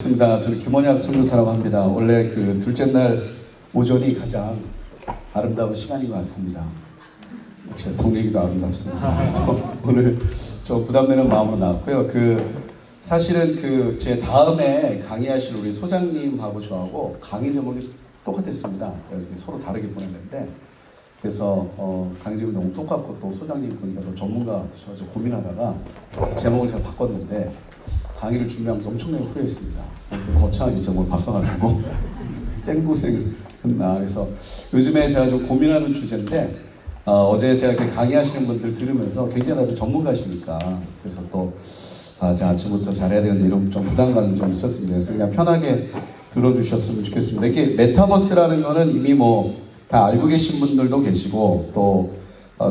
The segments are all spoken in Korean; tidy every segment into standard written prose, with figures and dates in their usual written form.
반갑습니다. 저는 김원약 선교사라고 합니다. 원래 그 둘째 날 오전이 가장 아름다운 시간인 것 같습니다. 역시 분위기도 아름답습니다. 그래서 오늘 좀 부담되는 마음으로 나왔고요. 사실은 제 다음에 강의하실 우리 소장님하고 저하고 강의 제목이 똑같았습니다. 그래서 서로 다르게 보냈는데 그래서 강의 제목이 너무 똑같고 또 소장님 보니까 또 전문가 같으셔서 고민하다가 제목을 제가 바꿨는데 강의를 준비하면서 엄청나게 후회했습니다. 거창하게 제목을 바꿔가지고 생고생했나. 그래서 요즘에 제가 좀 고민하는 주제인데 어제 제가 이렇게 강의하시는 분들 들으면서 굉장히 다들 전문가시니까 그래서 또 제가 아침부터 잘해야 되는데 이런 좀 부담감이 좀 있었습니다. 그래서 그냥 편하게 들어주셨으면 좋겠습니다. 이게 메타버스라는 거는 이미 다 알고 계신 분들도 계시고 또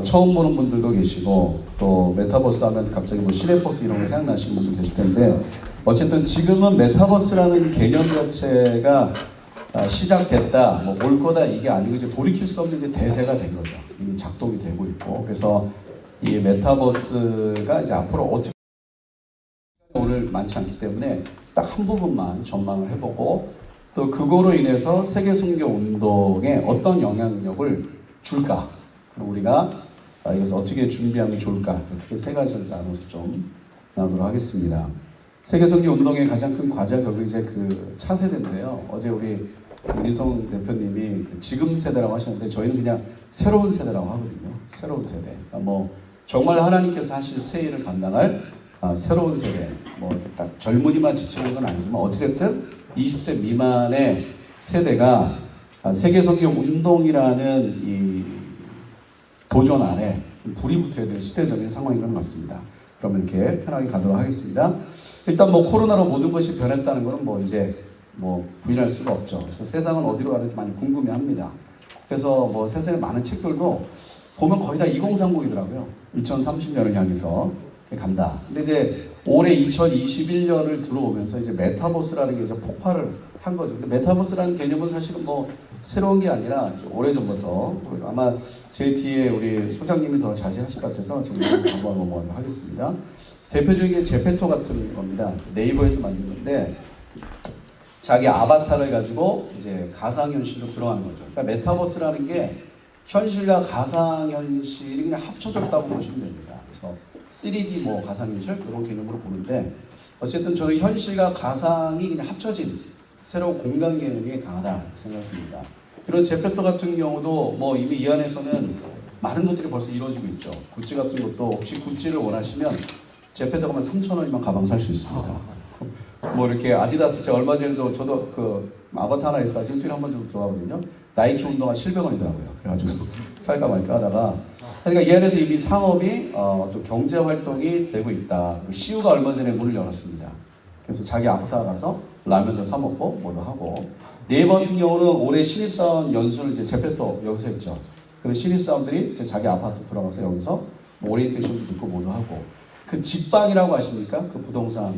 처음 보는 분들도 계시고 또 메타버스 하면 갑자기 시내버스 이런 거 생각나시는 분도 계실 텐데 어쨌든 지금은 메타버스라는 개념 자체가 시작됐다, 올 거다 이게 아니고 이제 돌이킬 수 없는 이제 대세가 된 거죠. 이미 작동이 되고 있고 그래서 이 메타버스가 이제 앞으로 어떻게 오늘 많지 않기 때문에 딱 한 부분만 전망을 해보고 또 그거로 인해서 세계 선교 운동에 어떤 영향력을 줄까? 그리고 우리가 이것을 어떻게 준비하면 좋을까? 크게 세 가지를 나눠서 좀 나누도록 하겠습니다. 세계 선교 운동의 가장 큰 과제가 결국 이제 차세대인데요. 어제 우리 윤희성 대표님이 지금 세대라고 하셨는데 저희는 그냥 새로운 세대라고 하거든요. 새로운 세대. 그러니까 정말 하나님께서 하실 새 일을 감당할 새로운 세대. 딱 젊은이만 지칭하는 건 아니지만 어찌됐든 20세 미만의 세대가 세계 선교 운동이라는 이 도전 아래 불이 붙어야 될 시대적인 상황인 것 같습니다. 그러면 이렇게 편하게 가도록 하겠습니다. 일단 코로나로 모든 것이 변했다는 것은 이제 부인할 수가 없죠. 그래서 세상은 어디로 가는지 많이 궁금해합니다. 그래서 세상에 많은 책들도 보면 거의 다 2030이더라고요. 2030년을 향해서 간다. 근데 이제 올해 2021년을 들어오면서 이제 메타버스라는 게 이제 폭발을 한 거죠. 근데 메타버스라는 개념은 사실은 새로운 게 아니라 오래전부터 아마 제 뒤에 우리 소장님이 더 자세하실 것 같아서 제가 한번 하겠습니다. 대표적인 게 제페토 같은 겁니다. 네이버에서 만든 건데 자기 아바타를 가지고 이제 가상현실로 들어가는 거죠. 그러니까 메타버스라는 게 현실과 가상현실이 그냥 합쳐졌다고 보시면 됩니다. 그래서 3D 가상현실 그런 개념으로 보는데 어쨌든 저는 현실과 가상이 그냥 합쳐진 새로운 공간 개념이 강하다 생각이 듭니다. 이런 제페토 같은 경우도 이미 이 안에서는 많은 것들이 벌써 이루어지고 있죠. 굿즈 같은 것도 혹시 굿즈를 원하시면 제페토 가면 3,000원이면 가방 살 수 있습니다. 이렇게 아디다스 제가 얼마 전에도 저도 아바타 하나 있어서 일주일에 한 번 정도 들어가거든요. 나이키 운동화 700원이더라고요. 그래가지고 살까 말까 하다가 그러니까 이 안에서 이미 상업이 또 경제 활동이 되고 있다. CU가 얼마 전에 문을 열었습니다. 그래서 자기 아바타 가서 라면도 사 먹고 뭐도 하고 네이버 같은 경우는 올해 신입사원 연수를 이제 제페토 여기서 했죠. 그래서 신입사원들이 이제 자기 아파트 들어가서 여기서 오리엔테이션도 듣고 뭐도 하고 직방이라고 아십니까? 부동산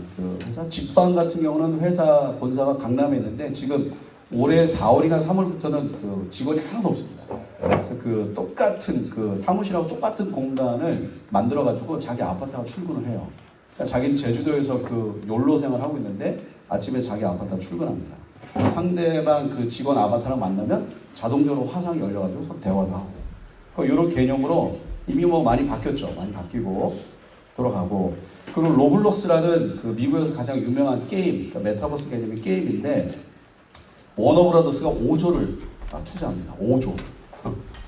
회사 직방 같은 경우는 회사 본사가 강남에 있는데 지금 올해 4월이나 3월부터는 직원이 하나도 없습니다. 그래서 똑같은 사무실하고 똑같은 공간을 만들어 가지고 자기 아파트가 출근을 해요. 그러니까 자기는 제주도에서 욜로 생활을 하고 있는데 아침에 자기 아파트가 출근합니다. 상대방 직원 아바타랑 만나면 자동적으로 화상이 열려가지고 서로 대화도 하고 이런 개념으로 이미 많이 바뀌었죠. 많이 바뀌고 돌아가고 그리고 로블록스라는 미국에서 가장 유명한 게임, 메타버스 개념의 게임인데 워너브라더스가 5조를 투자합니다. 5조.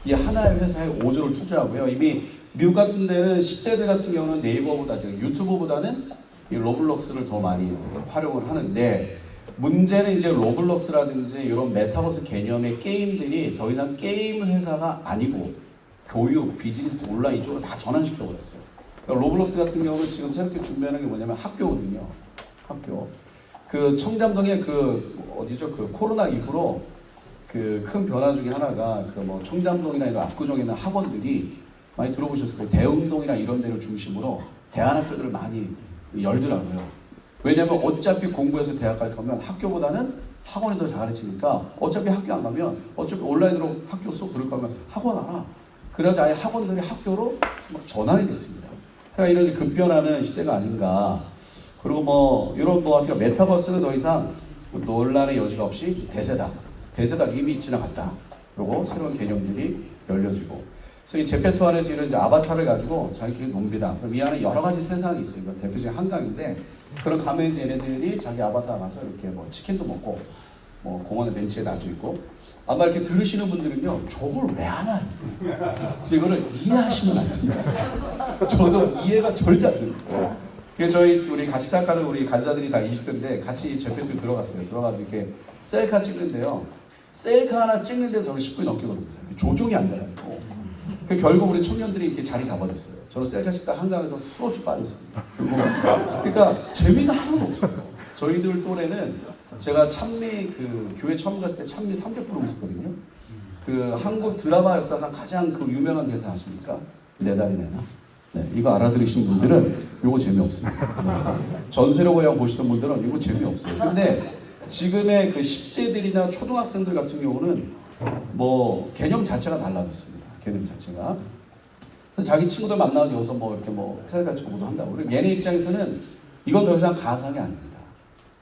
이 하나의 회사에 5조를 투자하고요. 이미 미국 같은 데는 10대들 같은 경우는 네이버보다 유튜브보다는 이 로블록스를 더 많이 활용을 하는데 문제는 이제 로블록스라든지 이런 메타버스 개념의 게임들이 더 이상 게임 회사가 아니고 교육, 비즈니스, 온라인 이쪽으로 다 전환시켜버렸어요. 그러니까 로블록스 같은 경우는 지금 새롭게 준비하는 게 뭐냐면 학교거든요. 학교. 청담동에 어디죠? 코로나 이후로 큰 변화 중에 하나가 청담동이나 이런 압구정에 있는 학원들이 많이 들어보셨을 거예요. 대흥동이나 이런 데를 중심으로 대안학교들을 많이 열더라고요. 왜냐면 어차피 공부해서 대학 갈 거면 학교보다는 학원이 더 잘 가르치니까 어차피 학교 안 가면 어차피 온라인으로 학교 수업 들을 거면 학원 하나. 그래서 아예 학원들이 학교로 전환이 됐습니다. 그러니까 이런 급변하는 시대가 아닌가 그리고 뭐 이런 뭐 같은 메타버스는 더 이상 논란의 여지가 없이 대세다. 대세다 이미 지나갔다. 그리고 새로운 개념들이 열려지고. 그래서 이 제페토 안에서 이런 이제 아바타를 가지고 자기들이 놉니다. 그럼 이 안에 여러 가지 세상이 있어요. 대표적인 한강인데 그런 가면 이제 얘네들이 자기 아바타 가서 이렇게 뭐 치킨도 먹고 뭐 공원의 벤치에 놔져 있고 아마 이렇게 들으시는 분들은요 저걸 왜 안 하냐 그래서 이거를 이해하시면 안 됩니다. 저도 이해가 절대 안 됩니다. 그래서 우리 같이 생각하는 우리 간사들이 다 20대인데 같이 제페토에 들어갔어요. 들어가서 이렇게 셀카 찍는데요. 셀카 하나 찍는데 저는 10분이 넘게 걸립니다. 조종이 안 돼가지고 결국 우리 청년들이 이렇게 자리 잡아줬어요. 저는 셀카 찍다 한강에서 수없이 빠졌습니다. 그러니까 재미가 하나도 없어요. 저희들 또래는 제가 찬미 그 교회 처음 갔을 때 찬미 300 부르고 있었거든요. 그 한국 드라마 역사상 가장 그 유명한 대사 아십니까? 내 다리 내놔. 네, 이거 알아들으신 분들은 이거 재미없습니다. 전세로 고향 보시던 분들은 이거 재미없어요. 근데 지금의 그 10대들이나 초등학생들 같은 경우는 뭐 개념 자체가 달라졌습니다. 개념 자체가. 그래서 자기 친구들 만나서 여기서 뭐 이렇게 뭐 엑셀 같이 공부도 한다고. 그리고 얘네 입장에서는 이건 더 이상 가상이 아닙니다.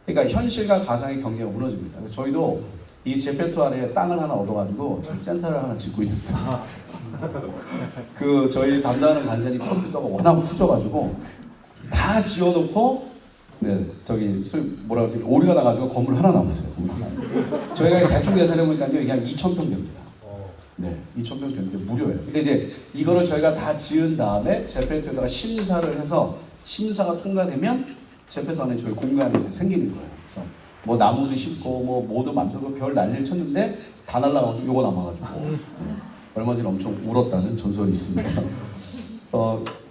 그러니까 현실과 가상의 경계가 무너집니다. 그래서 저희도 이 제페토 안에 땅을 하나 얻어가지고 지금 센터를 하나 짓고 있습니다. 그 저희 담당하는 간사님 컴퓨터가 워낙 후져가지고 다 지어놓고 네 저기 뭐라 그러지 오류가 나가지고 건물 하나 남았어요. 건물 하나. 저희가 대충 계산해 보니까요 이게 한 2,000평 됩니다. 네, 2,000평 되는데 무료예요. 근데 이제 이거를 저희가 다 지은 다음에 제페토에다가 심사를 해서 심사가 통과되면 제페토 안에 저희 공간이 이제 생기는 거예요. 그래서 뭐 나무도 심고 뭐 뭐도 만들고 별 난리를 쳤는데 다 날라가지고 요거 남아가지고 얼마 전에 엄청 울었다는 전설이 있습니다.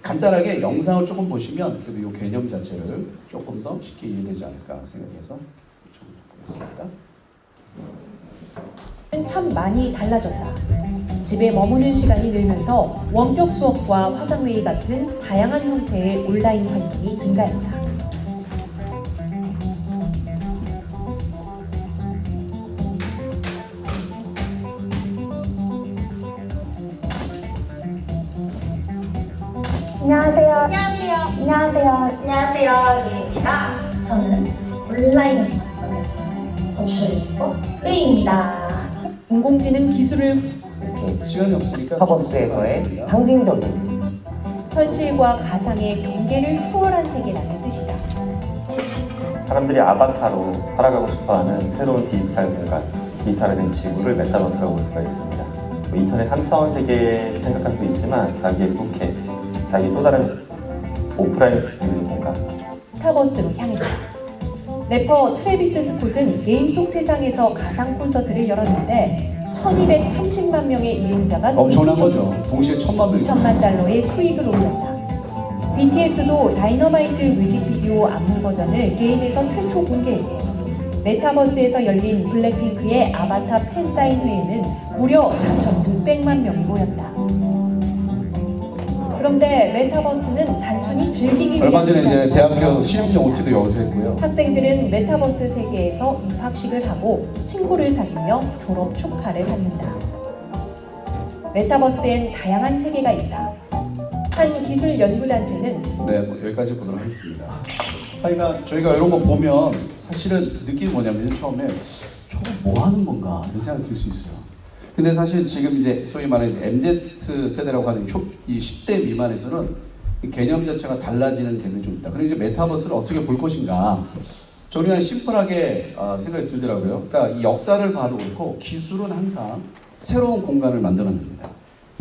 간단하게 영상을 조금 보시면 그래도 요 개념 자체를 조금 더 쉽게 이해되지 않을까 생각해서 좀 보겠습니다. 참 많이 달라졌다. 집에 머무는 시간이 늘면서 원격 수업과 화상회의 같은 다양한 형태의 온라인 활동이 증가했다. 안녕하세요. 안녕하세요. 안녕하세요. 안녕하세요. 유입니다. 저는 온라인에서 만날 수 있는 버추얼 유튜버 르입니다. 인공지능 기술을 시간이 없으니까 메타버스에서의 상징적인 현실과 가상의 경계를 초월한 세계라는 뜻이다. 사람들이 아바타로 살아가고 싶어하는 새로운 디지털 공간, 디지털화된 지구를 메타버스라고 볼 수가 있습니다. 인터넷 3차원 세계 생각할 수도 있지만 자기의 부캐, 자기 또 다른 오프라인 공간 메타버스로 향했다. 래퍼 트래비스 스콧은 게임 속 세상에서 가상 콘서트를 열었는데 1230만 명의 이용자가 엄청난 거죠. 동시에 1,000만 명 2천만 달러의 수익을 올렸다. BTS도 다이너마이트 뮤직비디오 안무 버전을 게임에서 최초 공개했고 메타버스에서 열린 블랙핑크의 아바타 팬사인회에는 무려 4,600만 명이 모였다. 그런데 메타버스는 단순히 즐기기 얼마 전에 위한 이제 대학교 신입생 OT도 여기서 했고요. 학생들은 메타버스 세계에서 입학식을 하고 친구를 사귀며 졸업 축하를 받는다. 메타버스엔 다양한 세계가 있다. 한 기술 연구단체는 네, 뭐 여기까지 보도록 하겠습니다. 그러니까 저희가 이런 거 보면 사실은 느낌이 뭐냐면 처음에 저거 뭐 하는 건가 이런 생각이 들 수 있어요. 근데 사실 지금 이제 소위 말해서 MZ 세대라고 하는 이 10대 미만에서는 이 개념 자체가 달라지는 개념이 좀 있다. 그리고 이제 메타버스를 어떻게 볼 것인가. 저는 그냥 심플하게 생각이 들더라고요. 그러니까 이 역사를 봐도 그렇고 기술은 항상 새로운 공간을 만들어냅니다.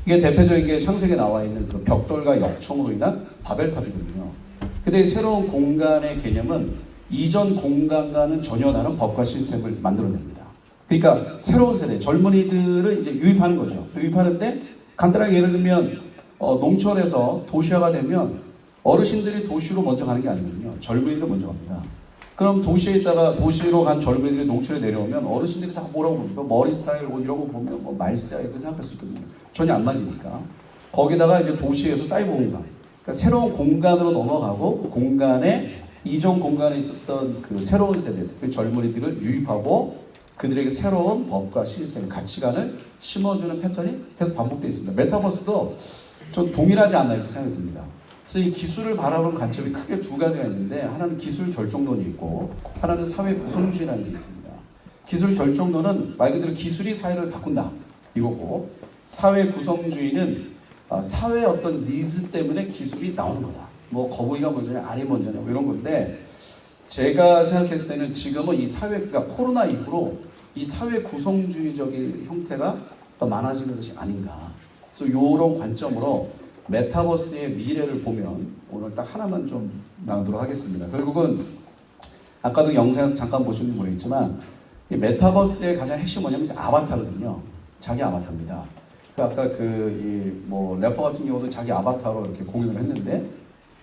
이게 대표적인 게 창세기에 나와 있는 그 벽돌과 역청으로 인한 바벨탑이거든요. 근데 새로운 공간의 개념은 이전 공간과는 전혀 다른 법과 시스템을 만들어냅니다. 그러니까 새로운 세대, 젊은이들을 이제 유입하는 거죠. 유입하는데 간단하게 예를 들면 농촌에서 도시화가 되면 어르신들이 도시로 먼저 가는 게 아니거든요. 젊은이들 먼저 갑니다. 그럼 도시에 있다가 도시로 간 젊은이들이 농촌에 내려오면 어르신들이 다 뭐라고 봅니까? 머리 스타일 이런 거 보면 뭐 말세야 이렇게 생각할 수 있거든요. 전혀 안 맞으니까. 거기다가 이제 도시에서 사이버 공간, 그러니까 새로운 공간으로 넘어가고 공간에 이전 공간에 있었던 그 새로운 세대들, 그 젊은이들을 유입하고 그들에게 새로운 법과 시스템, 가치관을 심어주는 패턴이 계속 반복되어 있습니다. 메타버스도 좀 동일하지 않나 이렇게 생각이 듭니다. 그래서 이 기술을 바라보는 관점이 크게 두 가지가 있는데 하나는 기술 결정론이 있고 하나는 사회 구성주의라는 게 있습니다. 기술 결정론은 말 그대로 기술이 사회를 바꾼다 이거고 사회 구성주의는 사회의 어떤 니즈 때문에 기술이 나오는 거다. 뭐 거북이가 먼저냐 알이 먼저냐 뭐 이런 건데 제가 생각했을 때는 지금은 이 사회 그러니까 코로나 이후로 이 사회 구성주의적인 형태가 더 많아지는 것이 아닌가. 그래서 이런 관점으로 메타버스의 미래를 보면 오늘 딱 하나만 좀 나누도록 하겠습니다. 결국은 아까도 영상에서 잠깐 보신 분 모르겠지만 이 메타버스의 가장 핵심 뭐냐면 이제 아바타거든요. 자기 아바타입니다. 아까 뭐 래퍼 같은 경우도 자기 아바타로 이렇게 공연을 했는데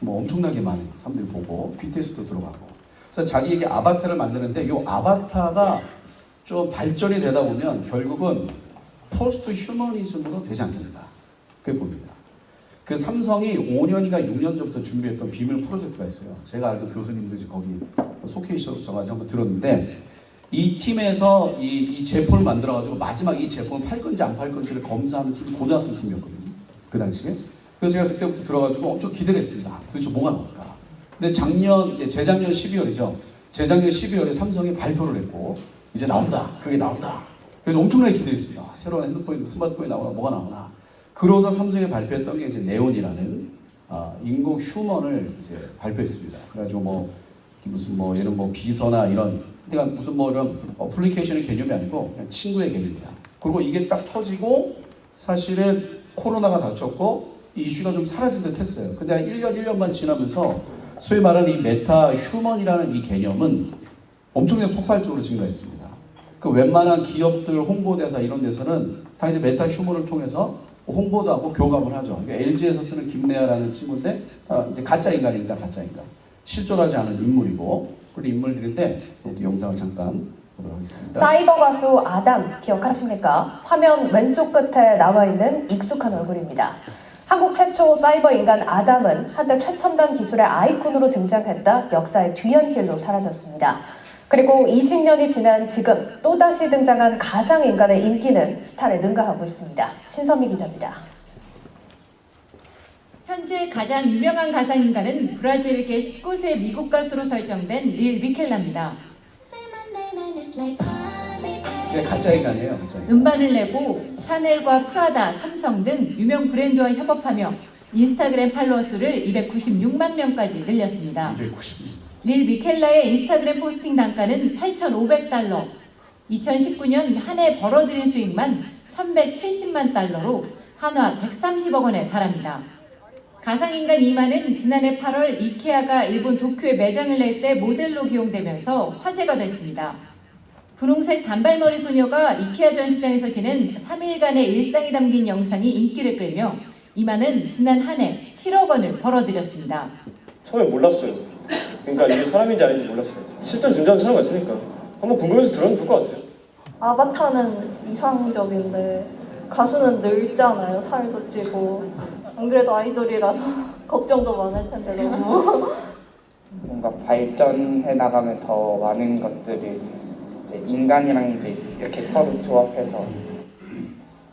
뭐 엄청나게 많은 사람들이 보고 BTS도 들어가고 그래서 자기에게 아바타를 만드는데 이 아바타가 좀 발전이 되다 보면 결국은 포스트 휴머니즘으로 되지 않겠는가 그게 봅니다. 그 삼성이 5년인가 6년 전부터 준비했던 비밀 프로젝트가 있어요. 제가 알던 교수님도 이제 거기 속해 있어가지고 한번 들었는데 이 팀에서 이 제품을 만들어가지고 마지막 이 제품을 팔 건지 안 팔 건지를 검사하는 팀이 고등학생 팀이었거든요. 그 당시에. 그래서 제가 그때부터 들어가지고 엄청 기대를 했습니다. 도대체 뭐가 나올까. 근데 재작년 12월이죠. 재작년 12월에 삼성이 발표를 했고 이제 나온다. 그게 나온다. 그래서 엄청나게 기대했습니다. 새로운 핸드폰, 스마트폰이 나오나 뭐가 나오나. 그러고서 삼성이 발표했던 게 이제 네온이라는 인공 휴먼을 이제 발표했습니다. 그래가지고 무슨 이런 비서나 이런 그러니까 무슨 이런 어플리케이션의 개념이 아니고 그냥 친구의 개념이다. 그리고 이게 딱 터지고 사실은 코로나가 닥쳤고 이 이슈가 좀 사라진 듯 했어요. 근데 한 1년만 지나면서 소위 말하는 이 메타 휴먼이라는 이 개념은 엄청나게 폭발적으로 증가했습니다. 그 웬만한 기업들 홍보대사 이런 데서는 다 이제 메타 휴먼을 통해서 홍보도 하고 교감을 하죠. 그러니까 LG에서 쓰는 김내아라는 친구인데 이제 가짜 인간입니다. 가짜 인간. 실존하지 않은 인물이고 그런 인물들인데 영상을 잠깐 보도록 하겠습니다. 사이버 가수 아담 기억하십니까? 화면 왼쪽 끝에 나와 있는 익숙한 얼굴입니다. 한국 최초 사이버 인간 아담은 한때 최첨단 기술의 아이콘으로 등장했다 역사의 뒤안길로 사라졌습니다. 그리고 20년이 지난 지금 또다시 등장한 가상인간의 인기는 스타를 능가하고 있습니다. 신선미 기자입니다. 현재 가장 유명한 가상인간은 브라질계 19세 미국 가수로 설정된 릴 미켈라입니다. 이게 가짜 인간이에요. 가짜 인간. 음반을 내고 샤넬과 프라다, 삼성 등 유명 브랜드와 협업하며 인스타그램 팔로워 수를 296만 명까지 늘렸습니다. 296. 릴 미켈라의 인스타그램 포스팅 단가는 $8,500, 2019년 한 해 벌어들인 수익만 $1,170만 달러로 한화 130억 원에 달합니다. 가상인간 이마는 지난해 8월 이케아가 일본 도쿄에 매장을 낼 때 모델로 기용되면서 화제가 됐습니다. 분홍색 단발머리 소녀가 이케아 전시장에서 지낸 3일간의 일상이 담긴 영상이 인기를 끌며 이마는 지난 한 해 7억 원을 벌어들였습니다. 처음에 몰랐어요. 그러니까 이게 사람인지 아닌지 몰랐어요. 실제 존재하는 사람 같으니까 한번 궁금해서 들어도 될 것 같아요. 아바타는 이상적인데 가수는 늙잖아요. 살도 찌고. 안 그래도 아이돌이라서 걱정도 많을 텐데 너무. 뭔가 발전해 나가면 더 많은 것들이 이제 인간이랑 이제 이렇게 서로 조합해서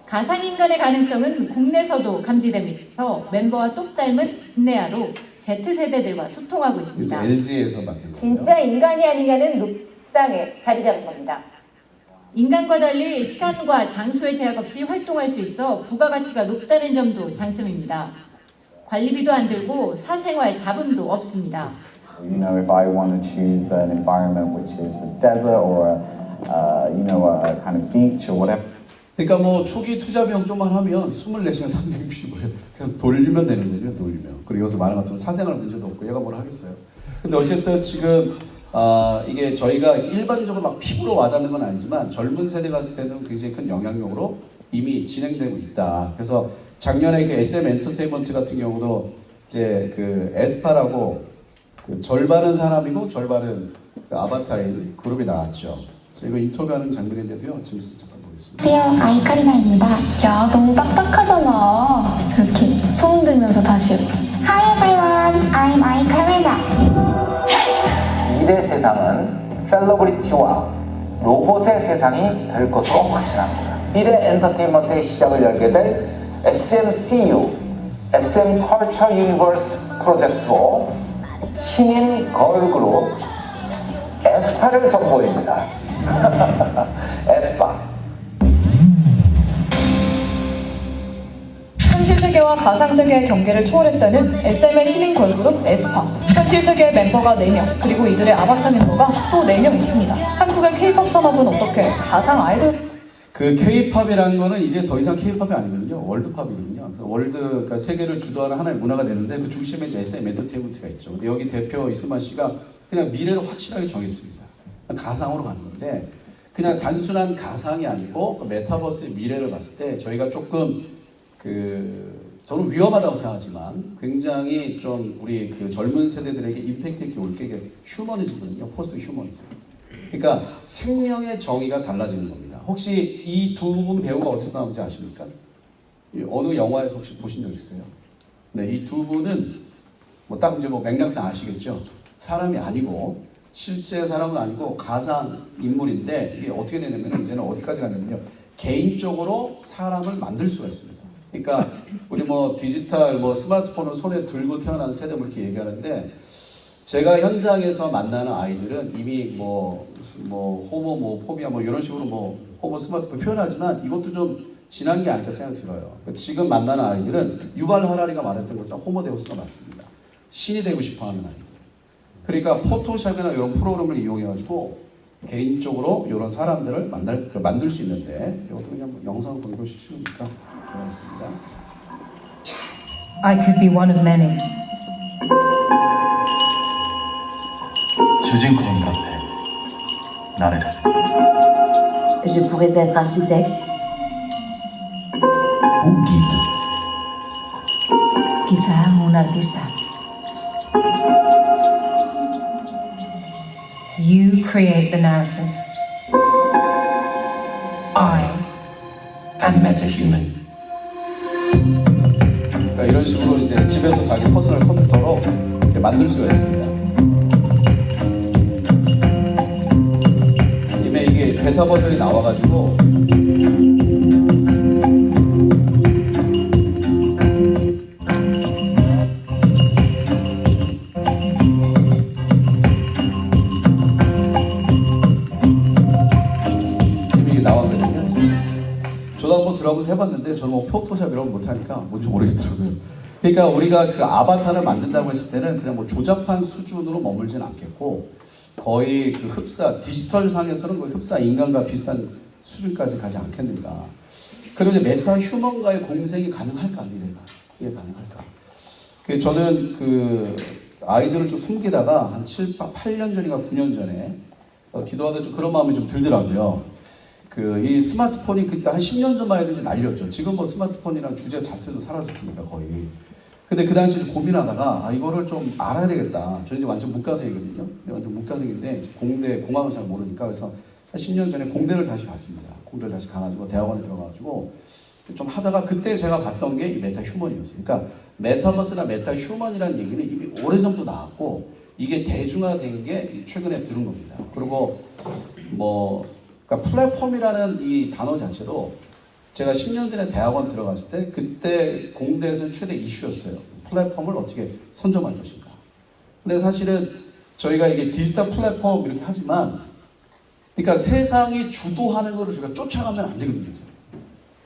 가상인간의 가능성은 국내에서도 감지되면서 멤버와 똑 닮은 김내아로 Z세대들과 소통하고 있습니다. LG에서 만든 거예요. 진짜 인간이 아닌가는 룩상에 자리 잡은 겁니다. 인간과 달리 시간과 장소의 제약 없이 활동할 수 있어 부가가치가 높다는 점도 장점입니다. 관리비도 안 들고 사생활 잡음도 없습니다. You know, if I want to choose an environment which is a desert or a kind of beach or whatever. 그러니까 초기 투자 비용 좀만 하면 24시간 365일 그냥 돌리면 되는 거예요. 돌리면. 그리고 여기서 말한 것처럼 사생활 문제도 없고 얘가 뭘 하겠어요. 근데 어쨌든 지금 이게 저희가 일반적으로 막 피부로 와닿는 건 아니지만 젊은 세대가 되는 굉장히 큰 영향력으로 이미 진행되고 있다. 그래서 작년에 그 SM 엔터테인먼트 같은 경우도 이제 그 에스파라고 그 절반은 사람이고 절반은 그 아바타인 그룹이 나왔죠. 그래서 이거 인터뷰하는 장면인데도요. 재밌으면 잠깐 보겠습니다. 안녕하세요, 아이카리나입니다. 야, 너무 빡빡하잖아. 저렇게 소음 들면서 다시. Hi everyone, I'm 아이카리나. 미래 세상은 셀러브리티와 로봇의 세상이 될 것으로 확신합니다. 미래 엔터테인먼트의 시작을 열게 될 SMCU SM 컬처 유니버스 프로젝트로 신인 걸그룹 에스파를 선보입니다. 에스파. 현실세계와 가상세계의 경계를 초월했다는 SM의 신인 걸그룹 에스파. 현실세계의 멤버가 4명, 그리고 이들의 아바타 멤버가 또 4명 있습니다. 한국의 K-POP 산업은 어떻게 가상 아이돌 그 K-팝이라는 거는 이제 더 이상 K-팝이 아니거든요. 월드팝이거든요. 그래서 그러니까 세계를 주도하는 하나의 문화가 되는데 그 중심에 이제 SM 엔터테인먼트가 있죠. 근데 여기 대표 이스마 씨가 그냥 미래를 확실하게 정했습니다. 가상으로 가는 건데 그냥 단순한 가상이 아니고 그 메타버스의 미래를 봤을 때 저희가 조금 저는 위험하다고 생각하지만 굉장히 좀 우리 그 젊은 세대들에게 임팩트 있게 올 게 휴머니즘이거든요. 포스트 휴머니즘. 그러니까 생명의 정의가 달라지는 겁니다. 혹시 이 두 분 배우가 어디서 나오는지 아십니까? 어느 영화에서 혹시 보신 적 있어요? 네, 이 두 분은 딱 이제 맥락상 아시겠죠? 사람이 아니고 실제 사람은 아니고 가상 인물인데 이게 어떻게 되냐면 이제는 어디까지 가냐면요. 개인적으로 사람을 만들 수가 있습니다. 그러니까 우리 디지털 스마트폰을 손에 들고 태어난 세대 이렇게 얘기하는데 제가 현장에서 만나는 아이들은 이미 호모 포비아 이런 식으로 호모 스마트폰 표현하지만 이것도 좀 지난 게 아닐까 생각이 들어요. 지금 만나는 아이들은 유발 하라리가 말했던 것처럼 호모데우스가 맞습니다. 신이 되고 싶어하는 아이들. 그러니까 포토샵이나 이런 프로그램을 이용해가지고 개인적으로 이런 사람들을 만들 수 있는데 이것도 그냥 영상을 보는 것이 쉬우니까 좋아했습니다. I could be one of many. 주인공 같아. 나래를. Je pourrais être architecte. Ou guide. Quizá un artista. You create the narrative. I am metahuman. 그러니까 이런 식으로 이제 집에서 자기 퍼스널 컴퓨터로 이렇게 만들 수가 있습니다. 이미 이게 베타 버전이 나와가지고 이미 이게 나왔거든요. 저도 한번 들어가면서 해봤는데 저는 포토샵 이런 거 못하니까 뭔지 모르겠더라고요. 그러니까 우리가 그 아바타를 만든다고 했을 때는 그냥 조잡한 수준으로 머물지는 않겠고 거의 그 흡사 디지털 상에서는 그 흡사 인간과 비슷한 수준까지 가지 않겠는가. 그리고 이제 메타 휴먼과의 공생이 가능할까 미래가 이게 가능할까. 저는 그 아이들을 좀 섬기다가 한 8년 전인가 9년 전에 기도하다 좀 그런 마음이 좀 들더라고요. 이 스마트폰이 그때 한 10년 전만 해도 이제 난리였죠. 지금 스마트폰이라는 주제 자체도 사라졌습니다, 거의. 근데 그 당시에 좀 고민하다가 이거를 좀 알아야 되겠다. 저는 이제 완전 문과생이거든요. 완전 문과생인데 공항을 잘 모르니까 그래서 한 10년 전에 공대를 다시 갔습니다. 공대를 다시 가가지고 대학원에 들어가가지고 좀 하다가 그때 제가 봤던 게 이 메타 휴먼이었어요. 그러니까 메타버스나 메타 휴먼이라는 얘기는 이미 오래전부터 나왔고 이게 대중화된 게 최근에 들은 겁니다. 그리고 그러니까 플랫폼이라는 이 단어 자체도 제가 10년 전에 대학원 들어갔을 때 그때 공대에서는 최대 이슈였어요. 플랫폼을 어떻게 선점할 것인가. 근데 사실은 저희가 이게 디지털 플랫폼 이렇게 하지만 그러니까 세상이 주도하는 거를 저희가 쫓아가면 안 되거든요.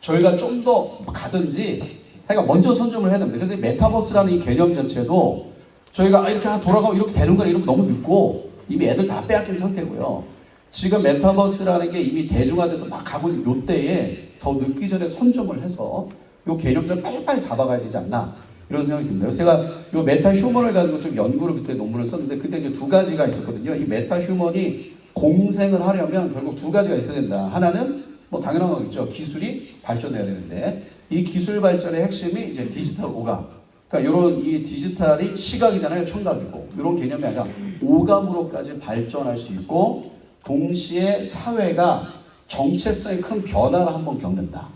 저희가 좀 더 가든지 그러니까 먼저 선점을 해야 됩니다. 그래서 메타버스라는 이 개념 자체도 저희가 이렇게 돌아가고 이렇게 되는 거나 이런 거 너무 늦고 이미 애들 다 빼앗긴 상태고요. 지금 메타버스라는 게 이미 대중화돼서 막 가고 있는 요때에 더 늦기 전에 선점을 해서 요 개념들을 빨리빨리 잡아가야 되지 않나 이런 생각이 듭니다. 그래서 제가 요 메타 휴먼을 가지고 좀 연구를 그때 논문을 썼는데 그때 이제 두 가지가 있었거든요. 이 메타 휴먼이 공생을 하려면 결국 두 가지가 있어야 된다. 하나는 당연한 거겠죠. 기술이 발전해야 되는데 이 기술 발전의 핵심이 이제 디지털 오감. 그러니까 이런 이 디지털이 시각이잖아요. 청각이고 이런 개념이 아니라 오감으로까지 발전할 수 있고 동시에 사회가 정체성의 큰 변화를 한번 겪는다.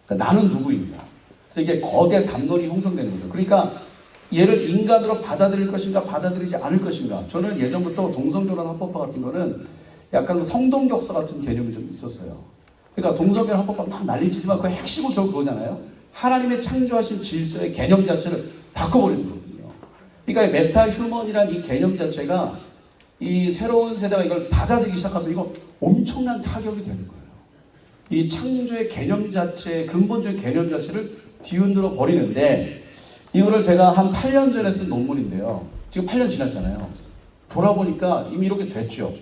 그러니까 나는 누구인가. 그래서 이게 거대 담론이 형성되는 거죠. 그러니까 얘를 인간으로 받아들일 것인가 받아들이지 않을 것인가. 저는 예전부터 동성결혼 합법화 같은 거는 약간 성동격서 같은 개념이 좀 있었어요. 그러니까 동성결혼 합법화 막 난리치지만 그 핵심은 결국 그거잖아요. 하나님의 창조하신 질서의 개념 자체를 바꿔버리는 거거든요. 그러니까 이 메타 휴먼이란 이 개념 자체가 이 새로운 세대가 이걸 받아들이기 시작하면 이거 엄청난 타격이 되는 거예요. 이 창조의 개념 자체, 근본적인 개념 자체를 뒤흔들어 버리는데, 이거를 제가 한 8년 전에 쓴 논문인데요. 지금 8년 지났잖아요. 돌아보니까 이미 이렇게 됐죠.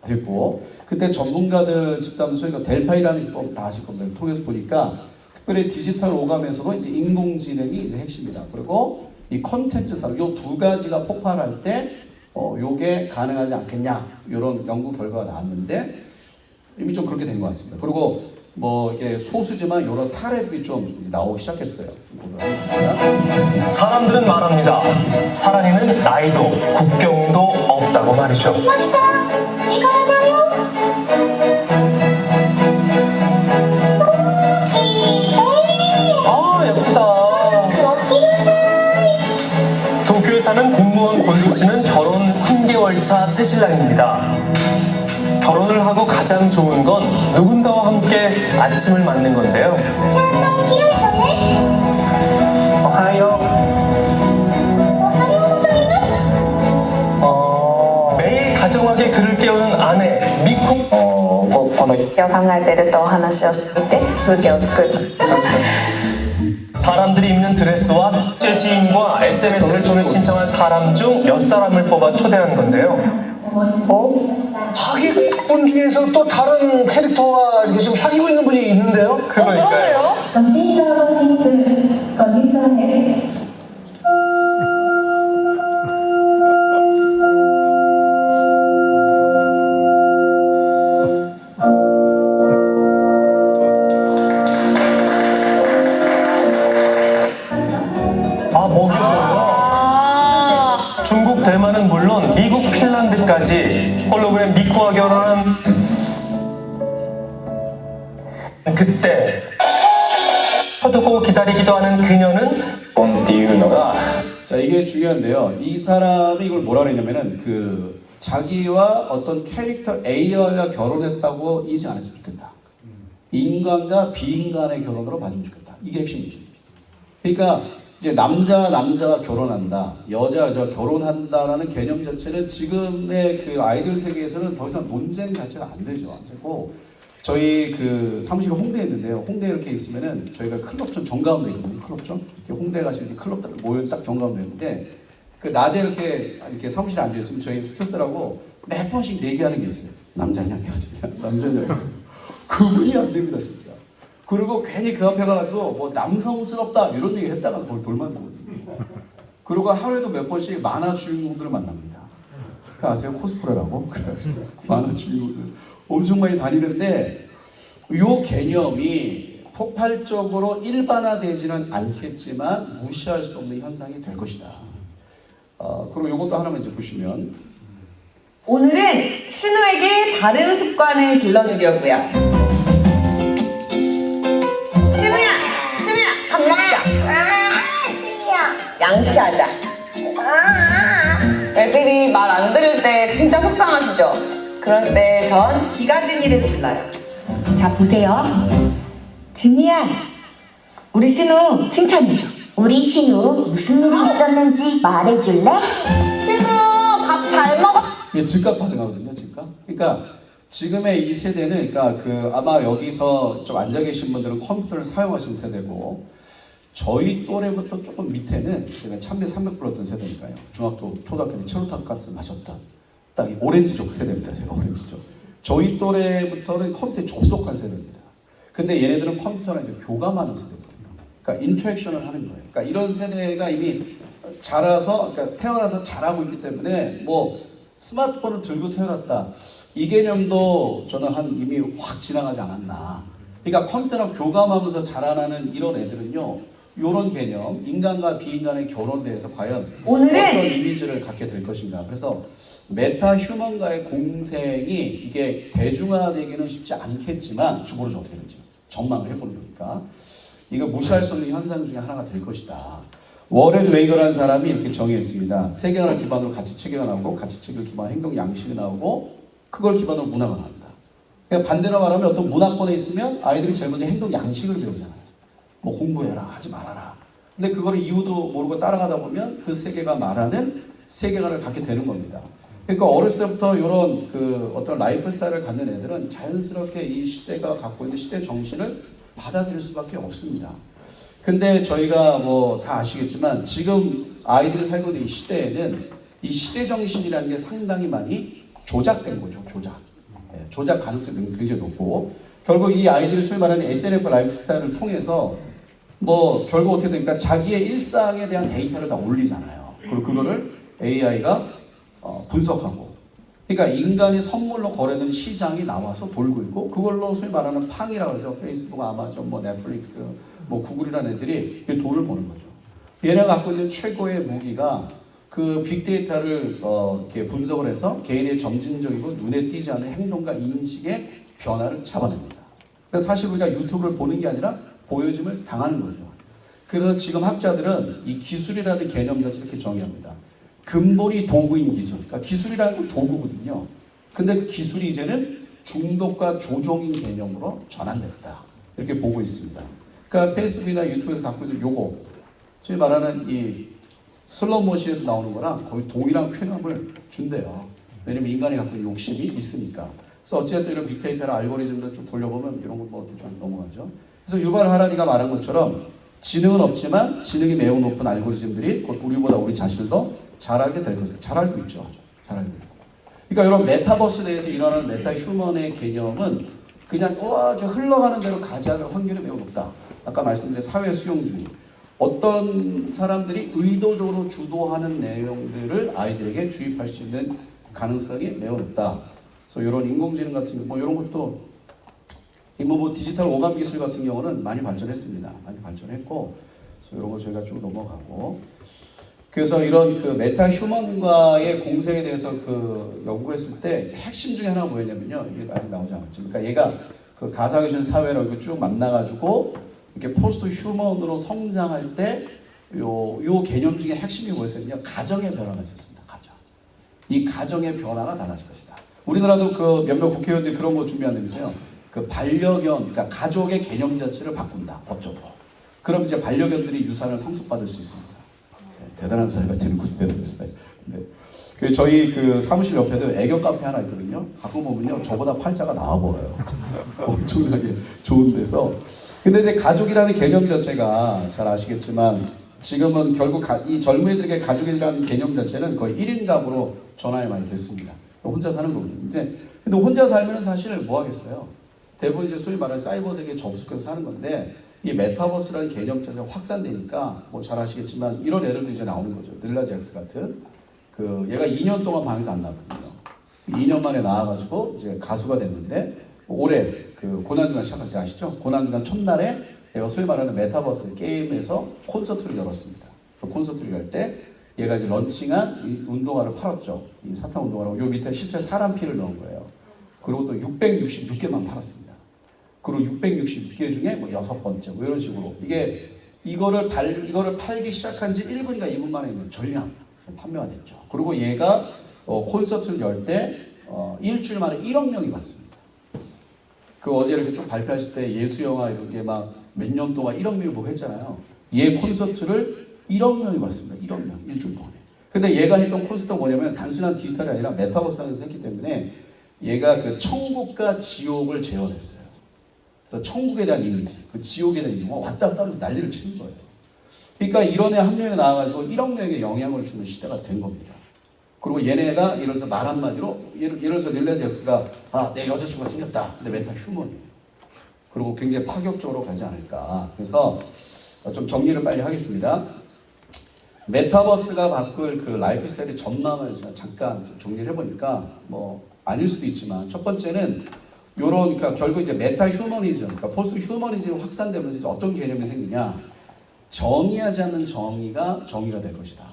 됐고, 그때 전문가들 집단 소위가 델파이라는 기법 다 아실 겁니다. 통해서 보니까 특별히 디지털 오감에서도 이제 인공지능이 이제 핵심이다. 그리고 이 컨텐츠상 요 두 가지가 폭발할 때 요게 가능하지 않겠냐, 이런 연구 결과가 나왔는데 이미 좀 그렇게 된 것 같습니다. 그리고 뭐 이게 소수지만 여러 사례들이 좀 이제 나오기 시작했어요. 보도록 하겠습니다. 사람들은 말합니다. 사랑에는 나이도 국경도 없다고 말이죠. 아, 예쁘다. 도쿄에 사는 공무원 권도 씨는 결혼 3개월 차 새신랑입니다. 결혼을 하고 가장 좋은 건 누군가와 함께 아침을 맞는 건데요. 매일 다정하게 그를 깨우는 아내 미코. 考えているとお話をしていて風景を作る 사람들이 입는 드레스와 축제 시인과 SNS를 통해 신청한 사람 중 몇 사람을 뽑아 초대한 건데요. 하객분 중에서 또 다른 캐릭터와 이렇게 지금 사귀고 있는 분이 있는데요? 그러니까요. 중국, 대만은 물론 미국, 핀란드까지 홀로그램 미쿠와 결혼한 그때 퍼두고 기다리기도 하는 그녀는 자, 이게 중요한데요. 이 사람이 이걸 뭐라 그랬냐면은 그 자기와 어떤 캐릭터 A와 결혼했다고 인식 안 했으면 좋겠다. 인간과 비인간의 결혼으로 봐주면 좋겠다. 이게 핵심이지. 그러니까 이제 남자가 결혼한다, 여자가 결혼한다라는 개념 자체는 지금의 그 아이들 세계에서는 더 이상 논쟁 자체가 안 되죠. 안 되고, 저희 그 사무실이 홍대에 있는데요. 홍대에 이렇게 있으면은 저희가 클럽촌 정가운데 있거든요. 클럽촌. 홍대 가시는 클럽들 모여 딱 정가운데 있는데, 그 낮에 이렇게 사무실에 앉아 있으면 저희 스태프들하고 몇 번씩 내기하는 게 있어요. 남자냐 여자냐, 남자냐 여자냐. 그분이 안 됩니다, 진짜. 그리고 괜히 그 앞에 가가지고 뭐 남성스럽다 이런 얘기 했다가 돌만 보거든요. 그리고 하루에도 몇 번씩 만화 주인공들을 만납니다. 그 아세요? 코스프레라고? 그래가지고 만화 주인공들 엄청 많이 다니는데, 이 개념이 폭발적으로 일반화되지는 않겠지만 무시할 수 없는 현상이 될 것이다. 그리고 이것도 하나만 이제 보시면, 오늘은 신우에게 바른 습관을 길러주려고요. 신우야, 밥 먹자. 양치하자. 애들이 말 안 들을 때 진짜 속상하시죠? 그럴 때 전 기가진이를 불러요. 자, 보세요. 진이야, 우리 신우 칭찬해줘. 우리 신우 무슨 일이 있었는지 말해줄래? 신우 밥 잘 먹어. 이게 즉각 반응하거든요, 즉각. 그러니까 지금의 이 세대는, 그러니까 그 아마 여기서 좀 앉아 계신 분들은 컴퓨터를 사용하신 세대고, 저희 또래부터 조금 밑에는 제가 참외 300 불렀던 세대니까요. 중학교, 초등학교 때 체로타카스 마셨던 딱 이 오렌지족 세대입니다. 제가 오렌지족. 저희 또래부터는 컴퓨터에 접속한 세대입니다. 근데 얘네들은 컴퓨터랑 이제 교감하는 세대거든요. 그러니까 인터랙션을 하는 거예요. 그러니까 이런 세대가 이미 자라서, 그러니까 태어나서 자라고 있기 때문에 뭐 스마트폰을 들고 태어났다, 이 개념도 저는 이미 확 지나가지 않았나. 그러니까 컴퓨터랑 교감하면서 자라나는 이런 애들은요, 이런 개념, 인간과 비인간의 결혼에 대해서 과연 어떤 이미지를 갖게 될 것인가. 그래서 메타 휴먼과의 공생이 이게 대중화되기는 쉽지 않겠지만, 주보로 어떻게 될지 전망을 해보는 거니까 이거 무시할 수 없는 현상 중에 하나가 될 것이다. 워렌 웨이거라는 사람이 이렇게 정의했습니다. 세계관을 기반으로 가치체계가 나오고, 가치체계를 기반으로 행동 양식이 나오고, 그걸 기반으로 문화가 나온다. 그러니까 반대로 말하면 어떤 문화권에 있으면 아이들이 제일 먼저 행동 양식을 배우잖아요. 뭐 공부해라, 하지 말아라. 근데 그거를 이유도 모르고 따라가다 보면 그 세계가 말하는 세계관을 갖게 되는 겁니다. 그러니까 어렸을 때부터 이런 그 어떤 라이프 스타일을 갖는 애들은 자연스럽게 이 시대가 갖고 있는 시대 정신을 받아들일 수밖에 없습니다. 근데 저희가 뭐 다 아시겠지만 지금 아이들이 살고 있는 이 시대에는 이 시대 정신이라는 게 상당히 많이 조작된 거죠. 조작 가능성이 굉장히 높고, 결국 이 아이들이 소위 말하는 SNF 라이프 스타일을 통해서 뭐 결국 어떻게 됩니까? 자기의 일상에 대한 데이터를 다 올리잖아요. 그리고 그거를 AI가 분석하고, 그러니까 인간이 선물로 거래되는 시장이 나와서 돌고 있고, 그걸로 소위 말하는 팡이라고 그러죠. 페이스북, 아마존, 뭐 넷플릭스, 뭐 구글이라는 애들이 돈을 버는 거죠. 얘네가 갖고 있는 최고의 무기가 그 빅데이터를 이렇게 분석을 해서 개인의 점진적이고 눈에 띄지 않는 행동과 인식의 변화를 잡아냅니다. 그래서 사실 우리가 유튜브를 보는 게 아니라 보여줌을 당하는 거죠. 그래서 지금 학자들은 이 기술이라는 개념 자체를 이렇게 정의합니다. 근본이 도구인 기술. 그러니까 기술이라는 건 도구거든요. 근데 그 기술이 이제는 중독과 조종인 개념으로 전환됐다. 이렇게 보고 있습니다. 그러니까 페이스북이나 유튜브에서 갖고 있는 요거, 소위 말하는 이 슬로우 모션에서 나오는 거랑 거의 동일한 쾌감을 준대요. 왜냐면 인간이 갖고 있는 욕심이 있으니까. 그래서 어쨌든 이런 빅데이터나 알고리즘도 쭉 돌려보면 이런 건 좀 넘어가죠. 그래서 유발 하라리가 말한 것처럼 지능은 없지만 지능이 매우 높은 알고리즘들이 곧 우리보다 우리 자신을 더 잘 알게 될 것을 잘 알고 있죠. 잘 알고 있고. 그러니까 이런 메타버스에 대해서 일어나는 메타 휴먼의 개념은 그냥 흘러가는 대로 가지 않을 확률이 매우 높다. 아까 말씀드린 사회 수용주의. 어떤 사람들이 의도적으로 주도하는 내용들을 아이들에게 주입할 수 있는 가능성이 매우 높다. 그래서 이런 인공지능 같은 뭐 이런 것도 뭐 디지털 오감 기술 같은 경우는 많이 발전했습니다. 많이 발전했고, 그래서 이런 거 저희가 쭉 넘어가고. 그래서 이런 그 메타 휴먼과의 공생에 대해서 그 연구했을 때 이제 핵심 중에 하나가 뭐였냐면요. 이게 아직 나오지 않았죠. 그러니까 얘가 그 가상위전 사회로 이렇게 쭉 만나가지고 이렇게 포스트 휴먼으로 성장할 때 요 개념 중에 핵심이 뭐였냐면요. 가정의 변화가 있었습니다. 가정. 이 가정의 변화가 달라질 것이다. 우리나라도 그 몇몇 국회의원들이 그런 거 준비한다면서요. 그 반려견, 그러니까 가족의 개념 자체를 바꾼다. 법적으로. 그럼 이제 반려견들이 유산을 상속받을 수 있습니다. 대단한 사회가 되는 것도 대단한 사회. 네. 그 저희 그 사무실 옆에도 애교 카페 하나 있거든요. 가끔 보면요, 저보다 팔자가 나아 보여요. 엄청나게 좋은 데서. 근데 이제 가족이라는 개념 자체가 잘 아시겠지만 지금은 결국 이 젊은이들에게 가족이라는 개념 자체는 거의 1인 가구로 전환이 많이 됐습니다. 혼자 사는 거거든요. 이제 근데 혼자 살면 사실 뭐 하겠어요? 대부분 이제 소위 말하는 사이버 세계에 접속해서 사는 건데. 이 메타버스라는 개념 자체가 확산되니까 뭐 잘 아시겠지만 이런 애들도 이제 나오는 거죠. 릴라 잭스 같은 그 얘가 2년 동안 방에서 안 나왔거든요. 2년 만에 나와가지고 이제 가수가 됐는데 올해 그 고난주간 시작할 때 아시죠? 고난주간 첫날에 얘가 소위 말하는 메타버스 게임에서 콘서트를 열었습니다. 그 콘서트를 열 때 얘가 이제 런칭한 이 운동화를 팔았죠. 이 사탕 운동화라고. 요 밑에 실제 사람 피를 넣은 거예요. 그리고 또 666개만 팔았습니다. 그리고 666개 중에 뭐 6번째 뭐 이런 식으로 이거를 팔기 시작한 지 1분인가 2분 만에 전량 판매가 됐죠. 그리고 얘가 콘서트를 열 때 일주일 만에 1억 명이 봤습니다. 그 어제 이렇게 좀 발표하실 때 예수 영화 이렇게 막 몇 년 동안 1억 명이 보고 했잖아요. 얘 콘서트를 1억 명이 봤습니다. 1억 명 일주일 동안에. 근데 얘가 했던 콘서트가 뭐냐면 단순한 디지털이 아니라 메타버스 안에서 했기 때문에 얘가 그 천국과 지옥을 재현했어요. 그래서 천국에 대한 이미지, 그 지옥에 대한 이미지, 왔다 갔다 하면서 난리를 치는 거예요. 그러니까 이런 애 한 명이 나와가지고 1억 명에게 영향을 주는 시대가 된 겁니다. 그리고 얘네가 예를 들어서 말 한마디로, 예를 들어서 릴레 잭스가 내 여자친구가 생겼다. 근데 메타 휴먼이에요. 그리고 굉장히 파격적으로 가지 않을까. 그래서 좀 정리를 빨리 하겠습니다. 메타버스가 바꿀 그 라이프 스타일의 전망을 제가 잠깐 정리를 해보니까 뭐 아닐 수도 있지만 첫 번째는 그러니까 결국 이제 메타 휴머니즘, 그러니까 포스트 휴머니즘이 확산되면서 이제 어떤 개념이 생기냐? 정의하지 않는 정의가 될 것이다.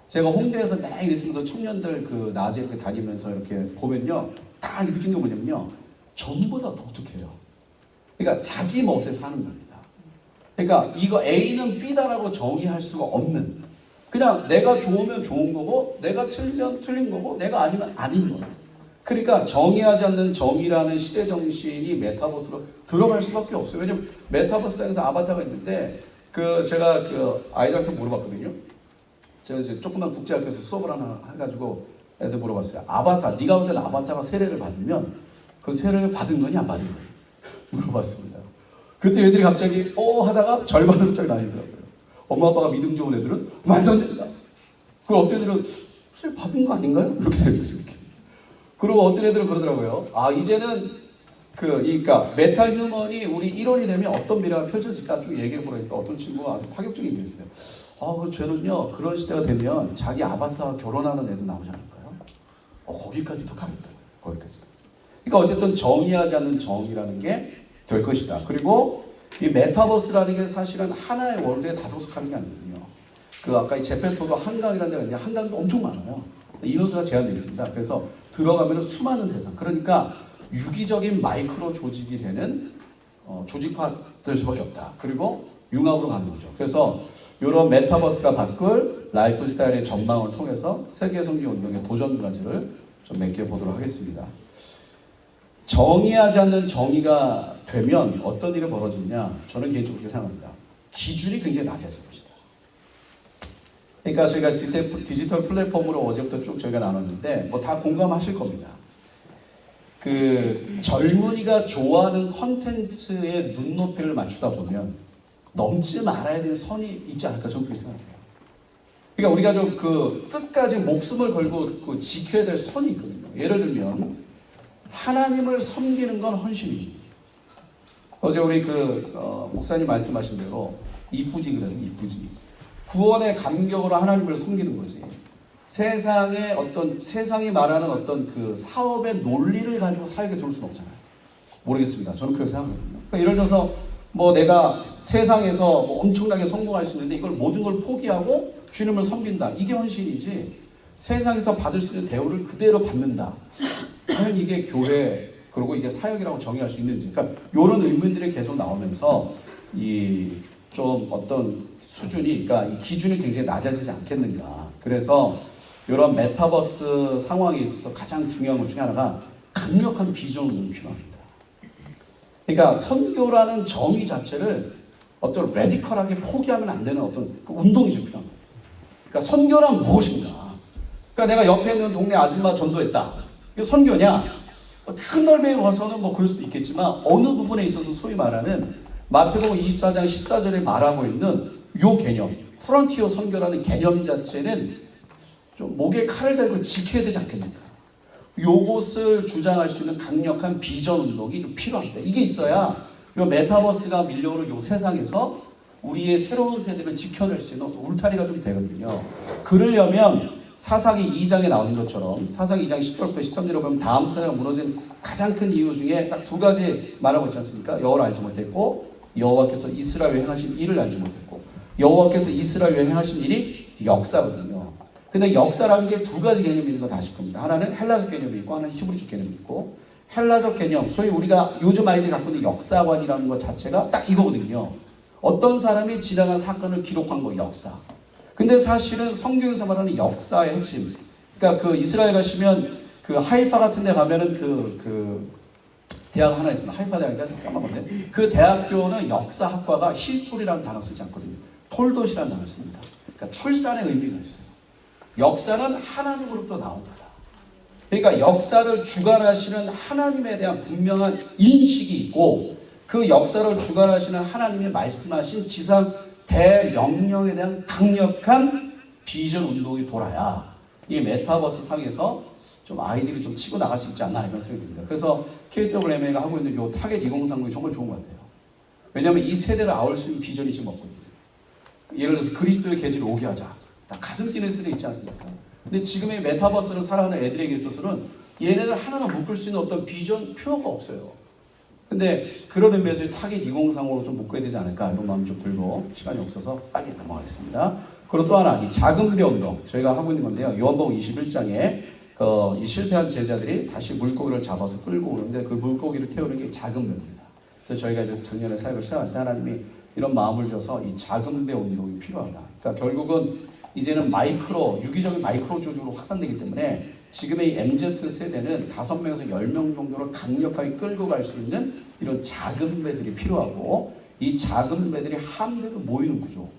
제가 홍대에서 매일 있으면서 청년들 그 낮에 이렇게 다니면서 이렇게 보면요, 딱 느끼는 게 뭐냐면요, 전부 다 독특해요. 그러니까 자기 멋에 사는 겁니다. 그러니까 이거 A는 B다라고 정의할 수가 없는, 그냥 내가 좋으면 좋은 거고, 내가 틀리면 틀린 거고, 내가 아니면 아닌 거예요. 그러니까 정의하지 않는 정의라는 시대 정신이 메타버스로 들어갈 수밖에 없어요. 왜냐면 메타버스에서 아바타가 있는데 제가 아이들한테 물어봤거든요. 제가 이제 조그만 국제학교에서 수업을 하나 해가지고 애들 물어봤어요. 아바타, 네가 볼 때는 아바타가 세례를 받으면 그 세례를 받은 거냐 안 받은 거냐 물어봤습니다. 그때 애들이 갑자기 하다가 절반으로 갑자기 나뉘더라고요. 엄마 아빠가 믿음 좋은 애들은 말도 안 된다. 그리고 어떤 애들은 세례 받은 거 아닌가요? 이렇게 생각했어요. 그리고 어떤 애들은 그러더라고요. 이제는 그러니까 메타 휴먼이 우리 1월이 되면 어떤 미래가 펼쳐질까 쭉 얘기해 보라니까 어떤 친구가 아주 파격적인 얘기를 했어요. 그 쟤는요 그런 시대가 되면 자기 아바타와 결혼하는 애도 나오지 않을까요? 거기까지도 가겠다고요. 거기까지도. 그러니까 어쨌든 정의하지 않는 정의라는 게 될 것이다. 그리고 이 메타버스라는 게 사실은 하나의 월드에 다도숙하는 게 아니거든요. 아까 이 제페토도 한강이라는 데가 있는데 한강도 엄청 많아요. 인원수가 제한되어 있습니다. 그래서 들어가면 수많은 세상. 그러니까 유기적인 마이크로 조직이 되는 조직화될 수밖에 없다. 그리고 융합으로 가는 거죠. 그래서 이런 메타버스가 바꿀 라이프 스타일의 전망을 통해서 세계 성리 운동의 도전까지를 좀 맡겨보도록 하겠습니다. 정의하지 않는 정의가 되면 어떤 일이 벌어지냐? 저는 개인적으로 그렇게 생각합니다. 기준이 굉장히 낮아질 것이다. 그러니까 저희가 디지털 플랫폼으로 어제부터 쭉 저희가 나눴는데 다 공감하실 겁니다. 젊은이가 좋아하는 컨텐츠에 눈높이를 맞추다 보면 넘지 말아야 되는 선이 있지 않을까 저는 그렇게 생각해요. 그러니까 우리가 좀 끝까지 목숨을 걸고 지켜야 될 선이 있거든요. 예를 들면 하나님을 섬기는 건 헌신입니다. 어제 우리 목사님 말씀하신 대로 이쁘지 그래요. 이쁘지. 구원의 감격으로 하나님을 섬기는 거지. 세상이 말하는 어떤 사업의 논리를 가지고 사역에 들어올 수는 없잖아요. 모르겠습니다. 저는 그렇게 생각하거든요. 그러니까 예를 들어서 내가 세상에서 엄청나게 성공할 수 있는데 이걸 모든 걸 포기하고 주님을 섬긴다. 이게 헌신이지. 세상에서 받을 수 있는 대우를 그대로 받는다. 과연 이게 교회 그리고 이게 사역이라고 정의할 수 있는지. 그러니까 이런 의문들이 계속 나오면서 좀 어떤 수준이, 그러니까 이 기준이 굉장히 낮아지지 않겠는가. 그래서 이런 메타버스 상황에 있어서 가장 중요한 것 중에 하나가 강력한 비전이 필요합니다. 그러니까 선교라는 정의 자체를 어떤 레디컬하게 포기하면 안 되는 어떤 운동이 좀 필요합니다. 그러니까 선교란 무엇인가? 그러니까 내가 옆에 있는 동네 아줌마 전도했다. 이거 선교냐? 큰 넓이에 와서는 그럴 수도 있겠지만 어느 부분에 있어서 소위 말하는 마태복음 24장 14절에 말하고 있는 요 개념, 프론티어 선교라는 개념 자체는 좀 목에 칼을 달고 지켜야 되지 않겠습니까? 요것을 주장할 수 있는 강력한 비전 운동이 좀 필요합니다. 이게 있어야 요 메타버스가 밀려오는 요 세상에서 우리의 새로운 세대를 지켜낼 수 있는 울타리가 좀 되거든요. 그러려면 사사기 2장에 나오는 것처럼 사사기 2장 10절부터 13절에 보면 다음 세대가 무너진 가장 큰 이유 중에 딱 두 가지 말하고 있지 않습니까? 여호와를 알지 못했고 여호와께서 이스라엘에 행하신 일을 알지 못했고 여호와께서 이스라엘에 행하신 일이 역사거든요. 근데 역사라는 게 두 가지 개념이 있는 거 다 아실 겁니다. 하나는 헬라적 개념이 있고 하나는 히브리적 개념이 있고 헬라적 개념, 소위 우리가 요즘 아이들이 갖고 있는 역사관이라는 것 자체가 딱 이거거든요. 어떤 사람이 지나간 사건을 기록한 거 역사. 근데 사실은 성경에서 말하는 역사의 핵심. 그러니까 이스라엘 가시면 하이파 같은 데 가면은 대학 하나 있습니다. 하이파 대학인가 까먹었네. 그 대학교는 역사학과가 히스토리라는 단어 쓰지 않거든요. 톨도시라는 단어를 씁니다. 그러니까 출산의 의미가 있어요. 역사는 하나님으로부터 나온 거다. 그러니까 역사를 주관하시는 하나님에 대한 분명한 인식이 있고 그 역사를 주관하시는 하나님이 말씀하신 지상 대명령에 대한 강력한 비전 운동이 돌아야 이 메타버스 상에서 좀 아이들이 좀 치고 나갈 수 있지 않나 이런 생각이 듭니다. 그래서 KWMA가 하고 있는 이 타겟 2030이 정말 좋은 것 같아요. 왜냐하면 이 세대를 아울 수 있는 비전이 지금 없거든요. 예를 들어서 그리스도의 계지를 오게 하자. 가슴 뛰는 세대 있지 않습니까? 근데 지금의 메타버스를 살아가는 애들에게 있어서는 얘네들 하나가 묶을 수 있는 어떤 비전 표어가 없어요. 근데 그런 의미에서 타겟 2035로 좀 묶어야 되지 않을까 이런 마음이 좀 들고 시간이 없어서 빨리 넘어가겠습니다. 그리고 또 하나 이 작은 배 운동 저희가 하고 있는 건데요. 요한복음 21장에 이 실패한 제자들이 다시 물고기를 잡아서 끌고 오는데 그 물고기를 태우는 게 작은 배입니다. 그래서 저희가 이제 작년에 사역을 시작할 때 하나님이 이런 마음을 줘서 이 작은 배 운동이 필요하다. 그러니까 결국은 이제는 유기적인 마이크로 조직으로 확산되기 때문에 지금의 MZ 세대는 5명에서 10명 정도를 강력하게 끌고 갈 수 있는 이런 작은 배들이 필요하고, 이 작은 배들이 함대로 모이는 구조.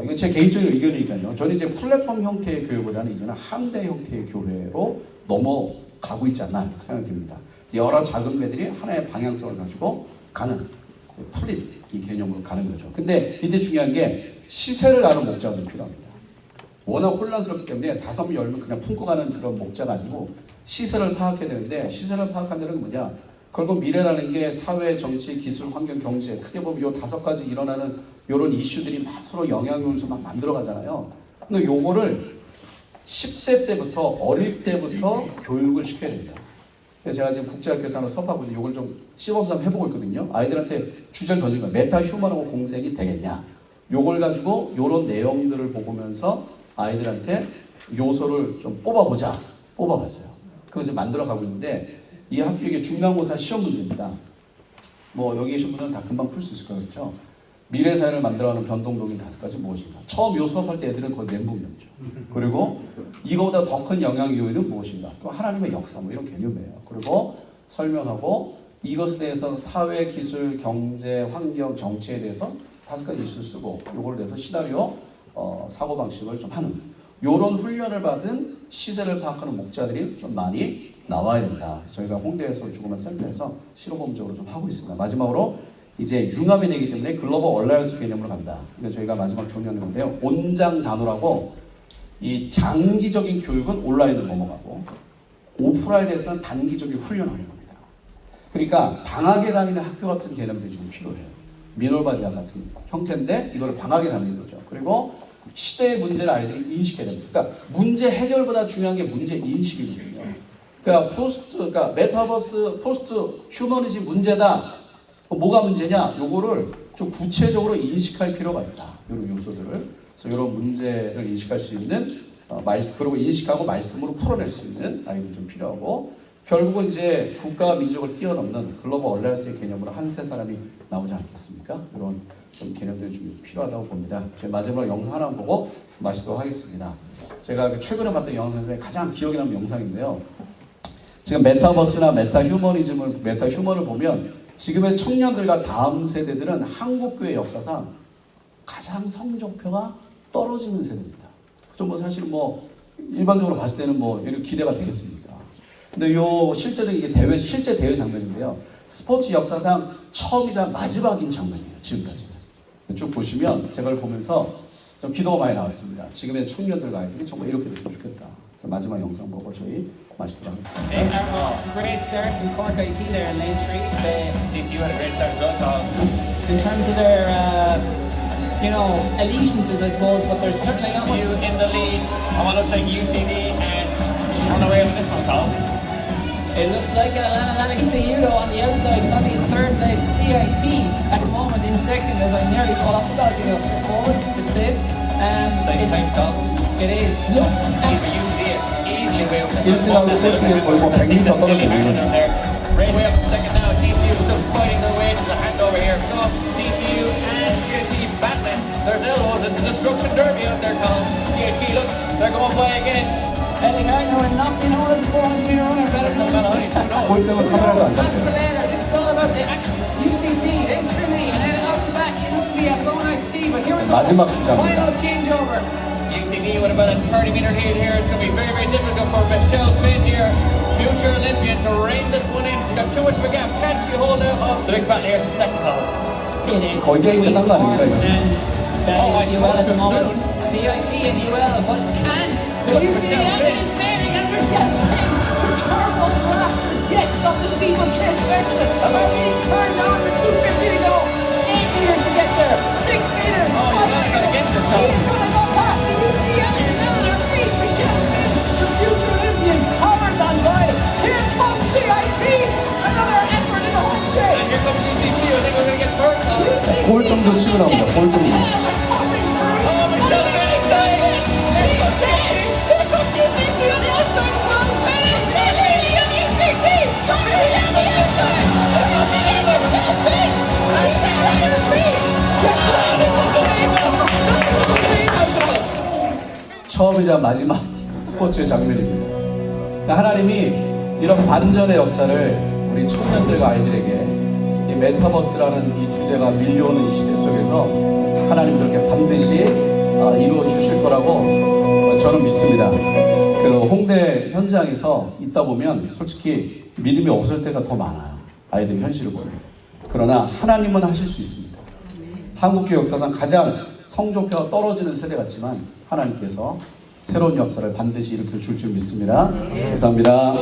이건 제 개인적인 의견이니까요. 저는 이제 플랫폼 형태의 교회보다는 이제는 함대 형태의 교회로 넘어가고 있지 않나 생각이 듭니다. 여러 작은 배들이 하나의 방향성을 가지고 가는 풀린 이 개념으로 가는 거죠. 근데 이때 중요한 게 시세를 아는 목자가 좀 필요합니다. 워낙 혼란스럽기 때문에 5명, 10명 그냥 품고 가는 그런 목자가 아니고 시세를 파악해야 되는데, 시세를 파악한다는 건 뭐냐? 결국 미래라는 게 사회, 정치, 기술, 환경, 경제, 크게 보면 요 5가지 일어나는 이런 이슈들이 막 서로 영향을 줘서 막 만들어 가잖아요. 근데 요거를 10대 때부터, 어릴 때부터 교육을 시켜야 된다. 그래서 제가 지금 국제학교에서 하나 수업하고 있는데 요걸 좀 시범 삼아 해보고 있거든요. 아이들한테 주제를 던진 거예요. 메타 휴먼하고 공생이 되겠냐? 요걸 가지고 요런 내용들을 보면서 아이들한테 요소를 좀 뽑아봤어요. 그것을 만들어가고 있는데, 이 학교 이게 중간고사 시험 문제입니다. 뭐 여기 계신 분들은 다 금방 풀 수 있을 거예요. 그렇죠? 미래 사회를 만들어가는 변동적인 5가지 무엇인가? 처음 요 수업할 때 애들은 거의 멘붕이었죠. 그리고 이거보다 더 큰 영향 요인은 무엇인가? 또 하나님의 역사 뭐 이런 개념이에요. 그리고 설명하고 이것에 대해서 사회, 기술, 경제, 환경, 정치에 대해서 5가지 이슈를 쓰고 요걸 대해서 시나리오 사고방식을 좀 하는 요런 훈련을 받은 시세를 파악하는 목자들이 좀 많이 나와야 된다. 저희가 홍대에서 조그만 센터에서 실험범적으로 좀 하고 있습니다. 마지막으로 이제 융합이 되기 때문에 글로벌 얼라이언스 개념으로 간다. 그러니까 저희가 마지막 정리하는 건데요. 온장 단어라고, 이 장기적인 교육은 온라인으로 넘어가고 오프라인에서는 단기적인 훈련하는 겁니다. 그러니까 방학에 다니는 학교 같은 개념들이 좀 필요해요. 미놀바 대학 같은 형태인데 이걸 방학에 다니는 거죠. 그리고 시대의 문제를 아이들이 인식해야 됩니다. 그러니까 문제 해결보다 중요한 게 문제 인식이거든요. 그러니까 메타버스 포스트 휴머니즘 문제다. 뭐가 문제냐? 요거를 좀 구체적으로 인식할 필요가 있다. 이런 요소들을. 그래서 이런 문제를 인식할 수 있는 그리고 인식하고 말씀으로 풀어낼 수 있는 아이들이 좀 필요하고, 결국은 이제 국가와 민족을 뛰어넘는 글로벌 얼라이언스의 개념으로 한 세 사람이 나오지 않겠습니까? 이런 좀 개념들이 좀 필요하다고 봅니다. 제가 마지막으로 영상 하나 보고 마치도록 하겠습니다. 제가 최근에 봤던 영상 중에 가장 기억에 남는 영상인데요. 지금 메타버스나 메타 휴먼을 보면 지금의 청년들과 다음 세대들은 한국교회 역사상 가장 성적표가 떨어지는 세대입니다. 좀 사실 일반적으로 봤을 때는 이렇게 기대가 되겠습니까? 근데 요 실제적인 이게 실제 대회 장면인데요. 스포츠 역사상 처음이자 마지막인 장면이에요. 지금까지. 쭉 보시면 제가 보면서 좀 기도가 많이 나왔습니다. 지금의 청년들과 아이들이 정말 이렇게 됐으면 좋겠다. 그래서 마지막 영상 보고 저희 마치도록 하겠습니다. Great start from Cork IT there in lane 3. DCU had a great start as well. In terms of their, allegiances, I suppose, but there's certainly not much. In the lead, it looks like UCD and run away with this one, Colin. It looks like Atlantic CU though on the outside, probably in third place. CIT at the moment in second as I nearly fall off the balcony. I'll step forward, it's safe. Exciting times, Colin. It is. Look. UCD easily away with this 1등하고 꼴등에 걸고 100m 떨어지는 거죠. Right way up in second now. DCU still fighting their way to the handover here. Go DCU and CIT battling. There's elbows. It's a destruction derby out there, Colin. CIT, look, they're going by again. Eddie Gardner and not being known as a 400-meter runner, better than 꼴등은 카메라가 안 That's 잡혀요. for later. This is all about the UCC, then Trinity, and then out the back it looks to be a Blow Night T, but here we go. 마지막 주자입니다. Final changeover. UCD with about a 30-meter lead here. It's going to be very, very difficult for Michelle Finn here, future Olympian, to rein this one in. She's got too much of a gap. Can she hold out? Oh, the big battle here is for second call. It is. 거의 게임 끝난 거 아닙니까 이거? And UL at the moment. CIT and UL, but can UCL is failing and there's just turbo blast jets off the steeplechase specialist. About being turned on for 250 to go. 8 meters to get there. 6 meters. Oh, you gotta get there. She's gonna go past the UCL and now on her feet. Michelle Finn, the future Olympian, powers on by. Here comes CIT. Another effort in the home straight. And here comes UCC. I think we're gonna get third. 골등도 치고 나옵니다. 골등도. 처음이자 마지막 스포츠의 장면입니다. 그러니까 하나님이 이런 반전의 역사를 우리 청년들과 아이들에게 이 메타버스라는 이 주제가 밀려오는 이 시대 속에서 하나님 그렇게 반드시 이루어 주실 거라고 저는 믿습니다. 그 홍대 현장에서 있다 보면 솔직히 믿음이 없을 때가 더 많아요. 아이들이 현실을 보면. 그러나 하나님은 하실 수 있습니다. 한국교회 역사상 가장 성조표가 떨어지는 세대 같지만 하나님께서 새로운 역사를 반드시 일으켜 줄 줄 믿습니다. 감사합니다.